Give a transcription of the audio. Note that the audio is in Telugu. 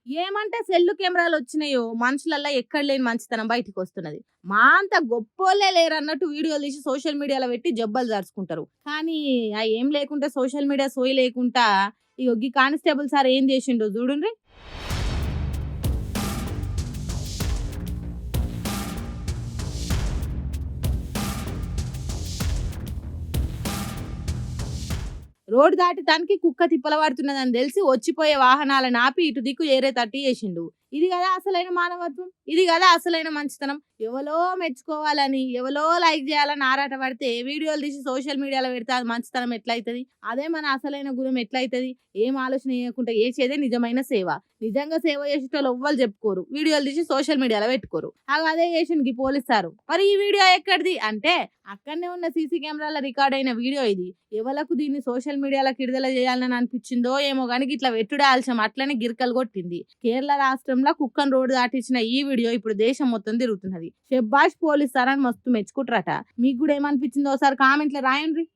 ఏమంటే సెల్లు కెమెరాలు వచ్చినాయో మనుషులల్లా ఎక్కడ లేని మంచితనం బయటికొస్తున్నది. మా అంత గొప్పోళ్ళే లేరన్నట్టు వీడియోలు తీసి సోషల్ మీడియాలో పెట్టి జబ్బలు జరుచుకుంటారు. కానీ ఏం లేకుంటే సోషల్ మీడియా సోయి లేకుంటా ఇగో గీ కానిస్టేబుల్ సార్ ఏం చేసిండో చూడుండ్రి. రోడ్డు దాటటానికి కుక్క తిప్పల పడుతున్నదని తెలిసి వచ్చిపోయే వాహనాలను ఆపి ఇటు దిక్కు ఏరేతట్టు చేసిండు. ఇది కదా అసలైన మానవత్వం. ఇది కదా అసలైన మంచితనం. ఎవలో మెచ్చుకోవాలని ఎవలో లైక్ చేయాలని ఆరాట పడితే వీడియోలు తీసి సోషల్ మీడియాలో పెడితే అది మంచితనం ఎట్లయితది? అదే మన అసలైన గుణం ఎట్లయితది? ఏం ఆలోచన చేయకుండా చేసేదే నిజమైన సేవ. నిజంగా సేవ చేసేటోళ్ళు ఎవ్వరు చెప్పుకోరు. వీడియోలు తీసి సోషల్ మీడియాలో పెట్టుకోరు. అదే చేసిండు గీ పోలీస్ సారు. మరి ఈ వీడియో ఎక్కడిది అంటే అక్కడనే ఉన్న సీసీ కెమెరాల రికార్డ్ అయిన వీడియో ఇది. ఎవలకు దీన్ని సోషల్ మీడియాలోకి విడుదల చేయాలని అనిపించిందో ఏమో గానీ ఇట్లా వెట్టుడే ఆలస్యం అట్లనే గిరకలు కొట్టింది. కేరళ రాష్ట్రంలో కుక్కను రోడ్డు దాటించిన ఈ వీడియో ఇప్పుడు దేశం మొత్తం తిరుగుతున్నది. షెబ్బాష్ పోలీస్ సార్ అని మస్తు మెచ్చుకుంటారట. మీకు కూడా ఏమనిపించిందో ఒకసారి కామెంట్లో రాయండి.